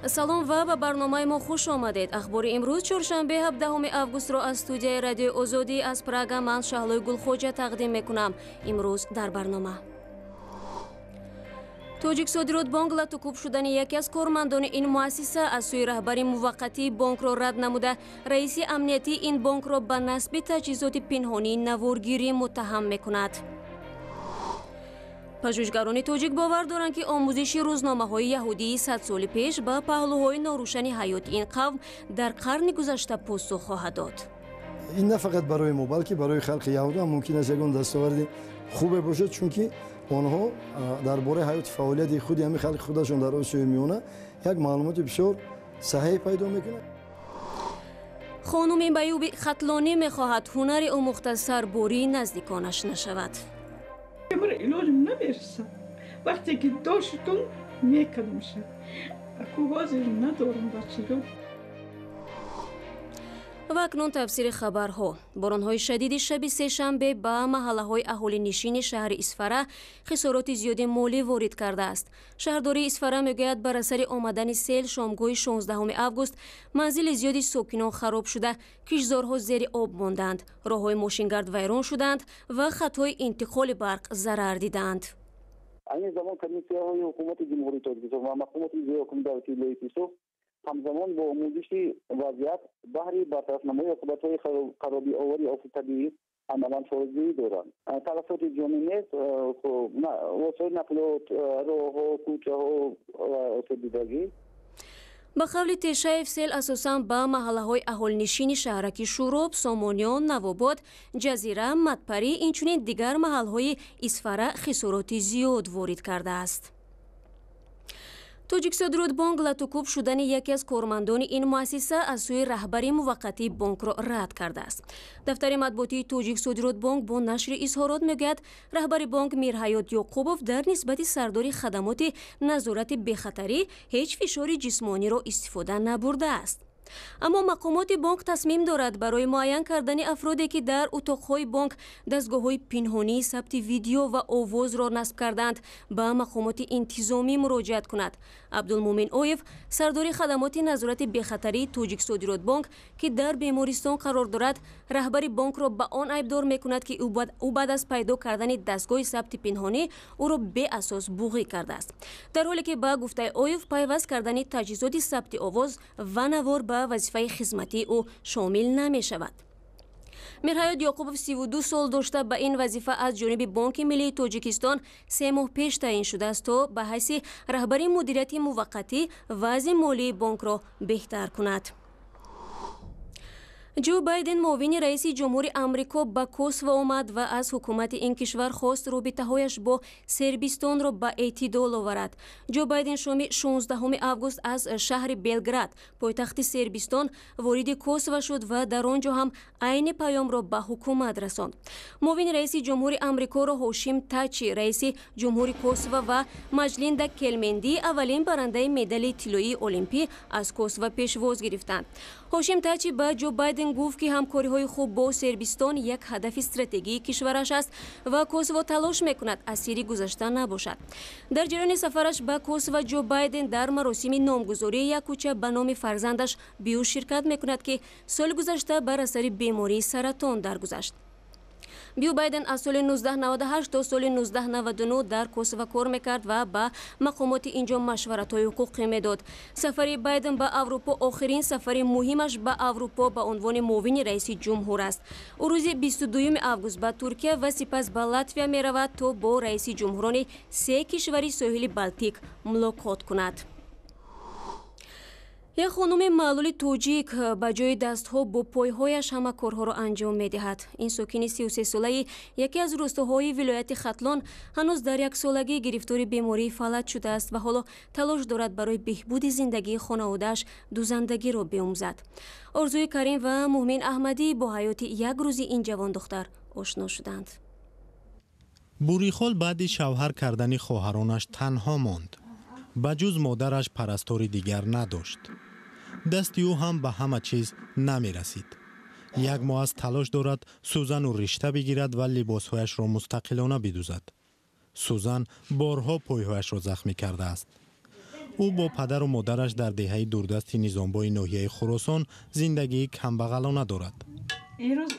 салом ва ба барномаи мо хуш омадед. ахбори имрӯз чоршанбе 17 августро аз студияи радиои озодӣ аз Прага ман Шаҳлои Гулхоҷа тақдим мекунам. имрӯз дар барнома тоҷик содиротбонк латукуб шудани яке аз кормандони ин муассиса аз сӯи раҳбари муваққатии бонкро рад намуда, раиси амниятии ин бонкро ба насби таҷҳизоти пинҳонии наворгирӣ муттаҳам мекунад. пажӯҳишгарони тоҷик бовар доранд, ки омӯзиши рӯзномаҳои яҳудии 100 соли пеш ба паҳлӯҳои норӯшани ҳаёти ин қавм дар қарни гузашта посух хоҳад дод. ин на фақат барои мо, балки барои халқи яҳуд ҳам мумкин аст ягон дастоварди хубе бошад, чунки онҳо дар бораи ҳаёти фаъолияти худи ҳамин халқи худашон дар Осиёи Миёна як маълумоти бисёр саҳеҳ пайдо мекунанд. хонуми Баюби Хатлонӣ мехоҳад ҳунари омӯхта сарбории наздиконаш нашавад. илоҷ намерасад. вақте ки доштум мекардамша. аку ҳозир надорам бачаро. ва акнун тафсири хабарҳо. боронҳои шадиди шаби сешанбе ба маҳаллаҳои аҳолинишини шаҳри Исфара хисороти зиёди молӣ ворид кардааст. шаҳрдории Исфара мегӯяд бар асари омадани сел шомгоҳи 16 август манзили зиёди сокинон хароб шуда, кишзорҳо зери об монданд, роҳҳои мошингард вайрон шуданд ва хатҳои интиқоли барқ зарар диданд. این زمان کمیسیه‌های حکومت جمهوری تاجیکستان و مقامات ضیاء دولتی لیسیسوف همزمان با آموزش وضعیت بهره برطرف‌نمایی عاقبت‌های خرابی آوری آفت طبیعی عملاً فوری دارند. تلفات جانی نیست، وسایل نقلیات، راه‌ها، کوچه‌ها و آسیب‌دیدگی. ба қавли Тешаев сел асосан ба маҳаллаҳои аҳолинишини шаҳраки Шуроб, Сомониён, Навобод, Ҷазира, Матпарӣ инчунин дигар маҳалҳои Исфара хисороти зиёд ворид кардааст. тоҷик содиротбонк латукуб шудани яке аз кормандони ин муассиса аз сӯи раҳбари муваққатии бонкро рад кардааст. дафтари матбуотии тоҷик содиротбонк бо нашри изҳорот мегӯяд, раҳбари бонк Мирҳаёт Ёқубов дар нисбати сардори хадамоти назорати бехатарӣ ҳеҷ фишори ҷисмониро истифода набурдааст. аммо мақомоти бонк тасмим дорад барои муайян кардани афроде, ки дар утоқҳои бонк дастгоҳҳои пинҳонии сабти видео ва овозро насб карданд, ба мақомоти интизомӣ муроҷиат кунад. Абдулмумин Оев, сардори хадамоти назорати бехатарии тоҷик содиротбонк, ки дар бемористон қарор дорад, раҳбари бонкро ба он айбдор мекунад, ки ӯ баъд аз пайдо кардани дастгоҳи сабти пинҳонӣ ӯро беасос буғӣ кардааст. дар ҳоле ки ба гуфтаи Оев пайваст кардани таҷҳизоти сабти овоз ва навор ба вазифаи хизматии ӯ шомил намешавад. Мирҳаёт Ёқубов 32 сол дошта ба ин вазифа аз ҷониби Бонки Миллии Тоҷикистон 3 моҳ пеш таъин шудааст, то ба ҳайси раҳбари мудирияти муваққатӣ вазъи молии бонкро беҳтар кунад. ҷо Байден, муовини раиси ҷумҳури Амрико, ба Косово омад ва аз ҳукумати ин кишвар хост робитаҳояш бо Сербистонро ба эътидол оварад. ҷо Байден шоми 16 август аз шаҳри Белград, пойтахти Сербистон, вориди Косово шуд ва дар он ҷо ҳам айни паёмро ба ҳукумат расонд. муовини раиси ҷумҳури Амрикоро Ҳошим Тачи, раиси ҷумҳури Косово ва Маҷлинда Келменди, аввалин барандаи медали тиллоии олимпӣ, аз Косово пешвоз гирифтанд. Ҳошим Тачи ба ҷо Байден гуфт, ки ҳамкориҳои хуб бо Сербистон як ҳадафи стратегии кишвараш аст ва Косово талош мекунад асири гузашта набошад. дар ҷараёни сафараш ба Косово ҷо Байден дар маросими номгузории як кӯча ба номи фарзандаш Бию ширкат мекунад, ки соли гузашта бар асари бемории саратон даргузашт. Бию Байден аз соли 1998 то соли 1999 дар Косово кор мекард ва ба мақомоти инҷо машваратҳои ҳуқуқӣ медод. сафари Байден ба Аврупо охирин сафари муҳимаш ба Аврупо ба унвони муовини раиси ҷумҳур аст. ӯ рӯзи 22 август ба Туркия ва сипас ба Латвия меравад, то бо раиси ҷумҳурони 3 кишвари соҳили Балтик мулоқот кунад. як хонуми маълули тоҷик ба ҷои дастҳо бо пойҳояш ҳама корҳоро анҷом медиҳад. ин сокини 33-солаи яке аз рӯстаҳои вилояти Хатлон ҳанӯз дар яксолагӣ гирифтори бемории фалат шудааст ва ҳоло талош дорад барои беҳбуди зиндагии хонаводааш дузандагиро биомӯзад. Орзуи Карим ва Муъмин Аҳмадӣ бо ҳаёти як рӯзи ин ҷавондухтар ошно шуданд. бурихол баъди шавҳар кардани хоҳаронаш танҳо монд. ба ҷуз модараш парастори дигар надошт. дасти ӯ ҳам ба ҳама чиз намерасид. як моҳ аз талош дорад Сузану ришта бигирад ва либосҳояшро мустақилона бидӯзад. Сузан борҳо пойҳояшро захмӣ кардааст. او با پدر و مادرش در دهه دوردست نیزامبای ناحیه خراسان زندگی کمبغلانه دارد. امروز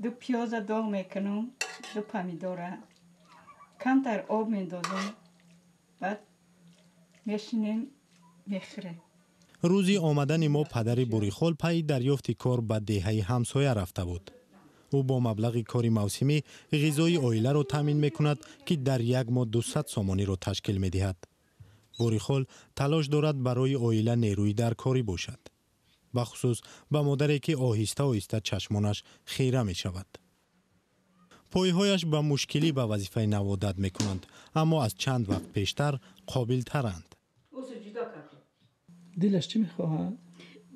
دو پیاز داغ میکنم، دو پمیدوره کمتر آب میندازم، بعد میشینیم میخوریم. روزی آمدن ما پدر بوریخول پی دریافت کار به دهه همسایه رفته بود. او با مبلغ کاری موسمی غذای عائله را تامین میکند که در یک ماه 200 سامانی را تشکیل میدهد. بوریخول تلاش دارد برای عائله نیروی در کاری باشد. بخصوص به مادری که آهسته آهسته چشمانش خیره می شود. پایهایش به مشکلی به وظیفه نوادت می کنند، اما از چند وقت پیشتر قابل ترند. دلش چی میخواهد؟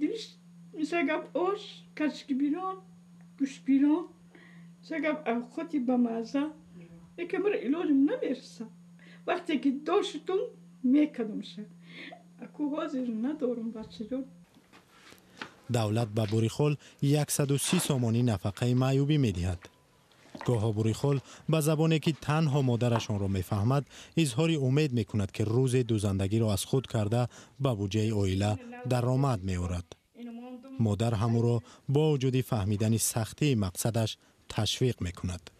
دلش میسگب آش، کچکی بیرون، گوش بیرون، سگب اوقاتی به مزه، یکی مرا علاجم نمیرسه. وقتی که داشتم میکدمشه. اکو حاضر ندارم بچه جون. دولت به بوریخول 130 سامانی نفقه معیوبی می دهد. گاه بوریخول به زبانی که تنها مادرشان را می فهمد اظهار امید می کند که روز دوزندگی را از خود کرده به بودجه عائله درآمد می آورد. مادر همو را با وجود فهمیدن سختی مقصدش تشویق می کند.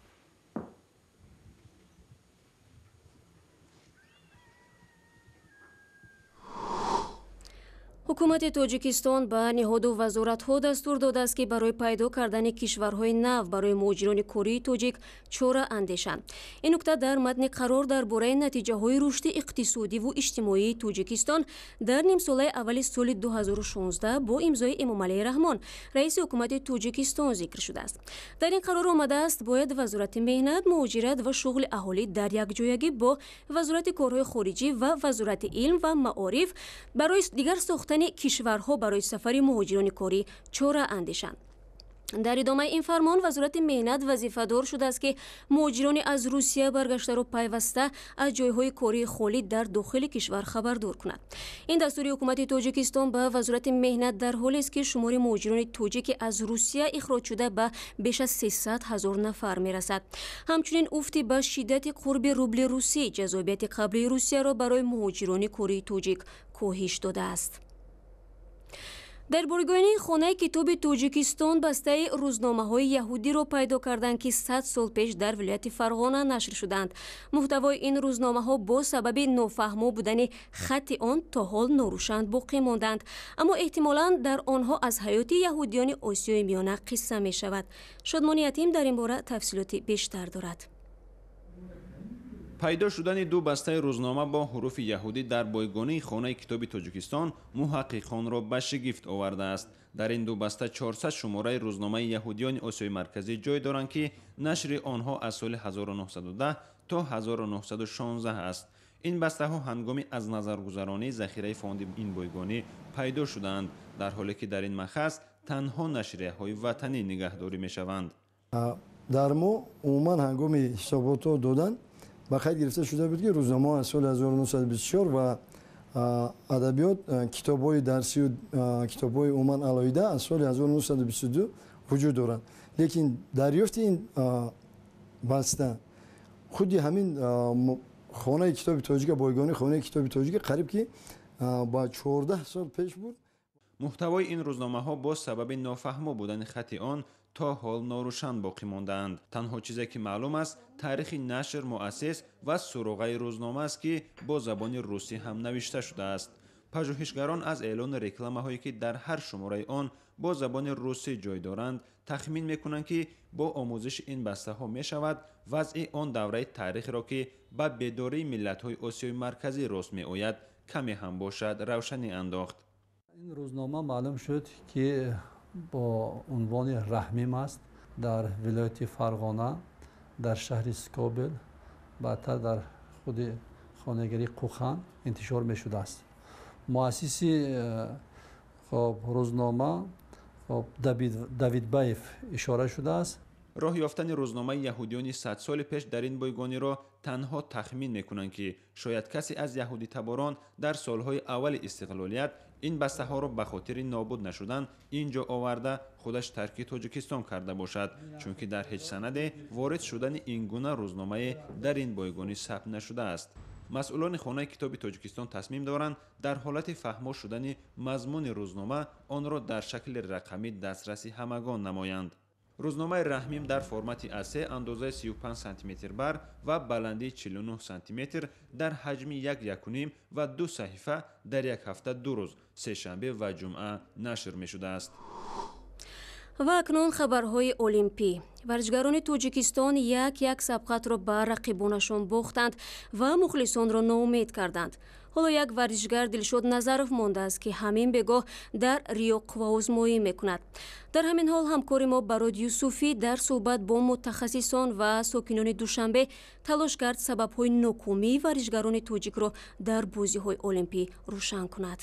ҳукумати тоҷикистон ба ниҳоду вазоратҳо дастур додааст ки барои пайдо кардани кишварҳои нав барои муҳоҷирони кории тоҷик чора андешанд. ин нукта дар матни қарор дар бораи натиҷаҳои рушди иқтисодиву иҷтимоии тоҷикистон дар нимсолаи аввали соли 2016 бо имзои эмомалии раҳмон раиси ҳукумати тоҷикистон зикр шудааст. дар ин қарор омадааст бояд вазорати меҳнат, муҳоҷират ва шуғли аҳолӣ дар якҷоягӣ бо вазорати корҳои хориҷӣ ва вазорати илм ва маориф барои дигар сохтани кишварҳо барои сафари муҳоҷирони корӣ чора андешанд. дар идомаи ин фармон вазорати меҳнат вазифадор шудааст ки муҳоҷирони аз Русия баргаштаро пайваста аз ҷойҳои кории холӣ дар дохили кишвар хабардор кунад. ин дастури ҳукумати тоҷикистон ба вазорати меҳнат дар ҳолест ки шумори муҳоҷирони тоҷики аз Русия ихроҷшуда ба беш аз 300 000 нафар мерасад. ҳамчунин уфти ба шиддати қурби рубли русӣ ҷазобияти қаблии Русияро барои муҳоҷирони кории тоҷик коҳиш додааст. дар боригоҳи хонаи китоби тоҷикистон бастаи рӯзномаҳои яҳудиро пайдо карданд ки 100 сол пеш дар вилояти Фарғона нашр шуданд. муҳтавои ин рӯзномаҳо бо сабаби нофаҳмо будани хатти он то ҳол норӯшан боқӣ монданд, аммо эҳтимолан дар онҳо аз ҳаёти яҳудиёни Осиёи миёна қисса мешавад. шодмони ятим дар ин бора тафсилоти бештар дорад. пайдо шудани ду бастаи рӯзнома бо ҳуруфи яҳудӣ дар бойгонаи хонаи китоби тоҷикистон муҳаққиқонро ба шигифт овардааст. дар ин ду баста 400 шумораи рӯзномаи яҳудиёни Осиёи марказӣ ҷой доранд ки нашри онҳо аз соли 1910 то 1916 аст. ин бастаҳо ҳангоми аз назаргузаронии захираи фонди ин бойгонӣ пайдо шуданд, дар ҳоле ки дар ин махаз танҳо нашрияҳои ватанӣ нигаҳдорӣ мешаванд. дар мо умуман ҳангоми ҳисоботҳо додан ба қайд гирифта шуда буд ки рӯзномаҳо аз соли 1924 ва адабиёт китобҳои дарсию китобҳои умуман алоҳида аз соли 1922 вуҷуд доранд. лекин дарёфти ин баста худи ҳамин хонаи китоби тоҷика бойгони хонаи китоби тоҷика қариб ки ба 14 сол пеш буд. муҳтавои ин рӯзномаҳо бо сабаби нофаҳмо будани хатти он то ҳол норӯшан боқӣ мондаанд. танҳо чизе ки маълум аст таърихи нашр, муассис ва суруғаи рӯзнома аст ки бо забони русӣ ҳам навишта шудааст. пажӯҳишгарон аз эълони рекламаҳое ки дар ҳар шумораи он бо забони русӣ ҷой доранд тахмин мекунанд ки бо омӯзиши ин бастаҳо мешавад вазъи он давраи таърихро ки ба бедории миллатҳои Осиёи марказӣ рост меояд каме ҳам бошад равшанӣ андохт. ин рӯзнома маълум шуд ки бо унвони раҳмим аст дар вилояти Фарғона дар шаҳри Скобел баъдтар дар худи хонагирии Қухан интишор мешудааст. муассиси рӯзнома Давидбаев ишора шудааст. роҳ ёфтани рӯзномаи яҳудиёни 100 соли пеш дар ин бойгониро танҳо тахмин мекунанд ки шояд касе аз яҳудитаборон дар солҳои аввали истиқлолият ин бастаҳоро ба хотири нобуд нашудан ин ҷо оварда худаш тарки Тоҷикистон карда бошад, чунки дар ҳеҷ санаде ворид шудани ин гуна рӯзномае дар ин бойгонӣ сабт нашудааст. масъулони хонаи китоби тоҷикистон тасмим доранд дар ҳолати фаҳмо шудани мазмуни рӯзнома онро дар шакли рақамӣ дастраси ҳамагон намоянд. рӯзномаи раҳмим дар формати А3 андозаи 35 сантиметр бар ва баландии 49 сантиметр дар ҳаҷми 1.5 ва 2 саҳифа дар як ҳафта 2 рӯз сешанбе ва ҷумъа нашр мешудааст. ва акнун хабарҳои олимпӣ. варзишгарони тоҷикистон як сабқатро ба рақибонашон бохтанд ва мухлисонро ноумед карданд. ҳоло як варзишгар Дилшод Назаров мондааст ки ҳамин бегоҳ дар Рио қувваозмоӣ мекунад. дар ҳамин ҳол ҳамкори мо Барод Юсуфӣ дар суҳбат бо мутахассисон ва сокинони Душанбе талош кард сабабҳои нокомии варзишгарони тоҷикро дар бозиҳои олимпӣ рӯшан кунад.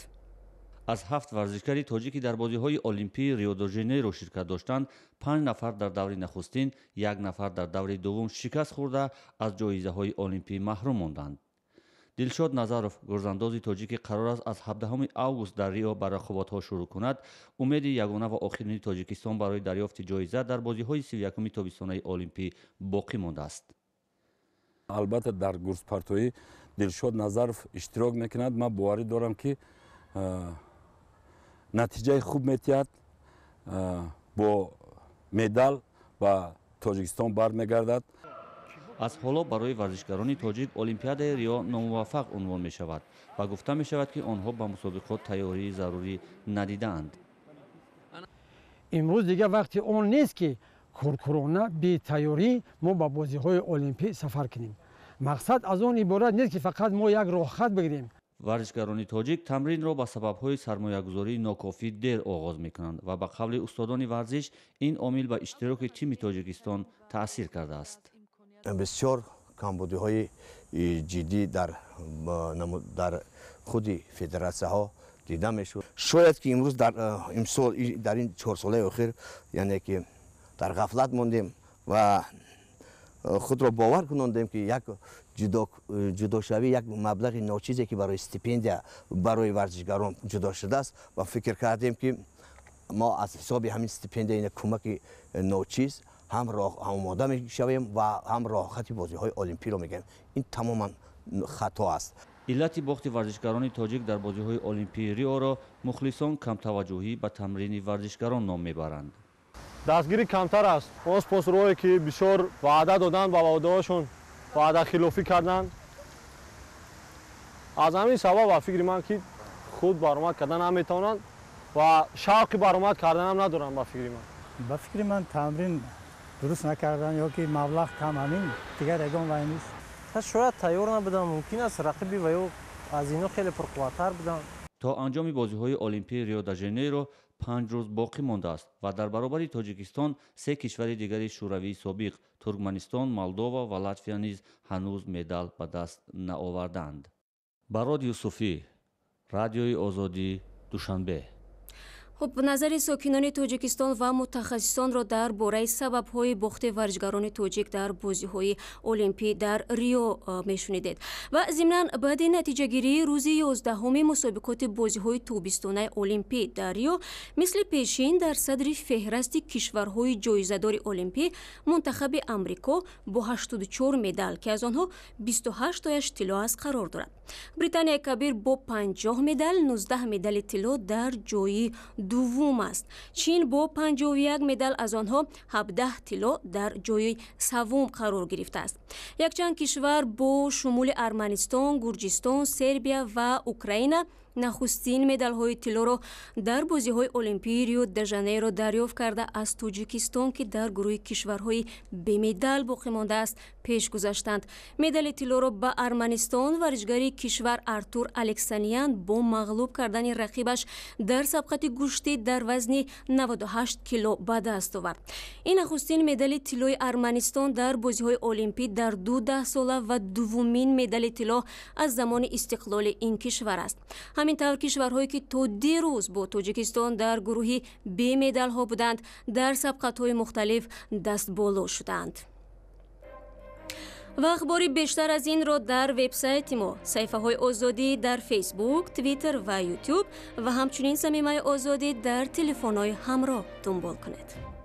аз 7 варзишгари тоҷики дар бозиҳои олимпии Рио-де-Жанейро ширкат доштанд, 5 нафар дар даври нахустин, 1 нафар дар даври дуввум шикаст хӯрда аз ҷоизаҳои олимпӣ маҳрум монданд. Дилшод Назаров, гурзандози тоҷики, қарор аст аз 17 август дар Рио ба рақобатҳо шурӯъ кунад. умеди ягона ва охирини Тоҷикистон барои дарёфти ҷоиза дар бозиҳои 31 тобистонаи олимпӣ боқӣ мондааст. албатта дар гурзпартоӣ Дилшод Назаров иштирок мекунад. ман боварӣ дорам ки натиҷаи хуб метиҳад, бо медал ба Тоҷикистон бармегардад. аз ҳоло барои варзишгарони тоҷик олимпиадаи Рио номуваффақ унвон мешавад ва гуфта мешавад ки онҳо ба мусобиқот тайёрии зарурӣ надидаанд. имрӯз дигар вақти он нест ки куркурона бетайёрӣ мо ба бозиҳои олимпӣ сафар кунем. мақсад аз он иборат нест ки фақат мо як роҳхат бигирем. варзишгарони тоҷик тамринро ба сабабҳои сармоягузории нокофӣ дер оғоз мекунанд ва ба қавли устодони варзиш ин омил ба иштироки тими Тоҷикистон таъсир кардааст. бисёр камбудиҳои ҷиддӣ дар худи федератсияҳо дида мешуд. шояд ки имрӯз имсол дар ин 4 солаи охир яъне ки дар ғафлат мондем ва худро бовар кунондем ки як ҷудошавӣ як маблағи ночизе ки барои стипендия барои варзишгарон ҷудо шудааст ва фикр кардем ки мо аз ҳисоби ҳамин стипендия ин кӯмаки ночиз ҳам омода мешавем ва ҳам роҳхати бозиҳои олимпиро мегирем. ин тамоман хато аст. иллати бохти варзишгарони тоҷик дар бозиҳои олимпии Риоро мухлисон камтаваҷҷӯҳӣ ба тамрини варзишгарон ном мебаранд. дастгирӣ камтар аст. он спонсорое ки бисёр ваъда доданд, ба ваъдаҳошон ваъдахилофӣ карданд. аз ҳамин сабаб ба фикри ман ки худ баромад кардан наметавонанд ва шавқи баромад карданам надоранд. ба фикри ман тамрин дуруст накардан ё ки маблағ кам, ҳамин дигар ягон вай нест. шояд тайёр набудам, мумкин аст рақиби ва ё аз ино хеле пурқувваттар буданд. то анҷоми бозиҳои олимпии Рио-де-Жанейро 5 рӯз боқӣ мондааст ва дар баробари Тоҷикистон 3 кишвари дигари шӯравии собиқ Туркманистон, Молдова ва Латвия низ ҳанӯз медал ба даст наоварданд. Барод Юсуфӣ, Радиои Озодӣ, Душанбе. خب نظر ساکنان توجیکستان و متخصصان را در باره سبب‌های باخت ورزشکاران توجیک در بازی‌های المپی در ریو میشنیدید و ضمناً بعد نتیجه گیری روز 11 مسابقات بازی‌های تابستانی المپی در ریو مثل پیشین در صدر فهرست کشورهای جایزه‌دار المپی منتخب آمریکا با 84 مدال که از آنها 28 تایش طلا است قرار دارد. بریتانیا کبیر با 50 مدال 19 مدال طلا در جای دوم است. چین با 51 مدال از آنها 17 طلا در جای سوم قرار گرفته است. یک چند کشور با شمول ارمنستان، گرجستان، سربیا و اوکراین نخستین مدال های طلا را در بازی های المپی ریو د ژانیرو دریافت کرده از تاجیکستان که در گروه کشورهای بی مدال باقی مانده است پیش گذاشتند. مدال طلا را به ارمنستان ورزشکار کشور ارتور الکسانیان با مغلوب کردن رقیبش در سبقت گوشتی در وزن 98 کیلو به دست آورد. این نخستین مدال طلای ارمنستان در بازی های المپی در 12 ساله و دومین مدال طلا از زمان استقلال این کشور است. همینطور کشورهایی که تا دیروز با تاجیکستان در گروه بی مدال ها بودند در سبقت های مختلف دست بالا شدند. و اخباری بیشتر از این را در وبسایت ما، صفحه های آزادی در فیسبوک، توییتر و یوتیوب و همچنین صمیمه آزادی در تلفن های همراه دنبال کنید.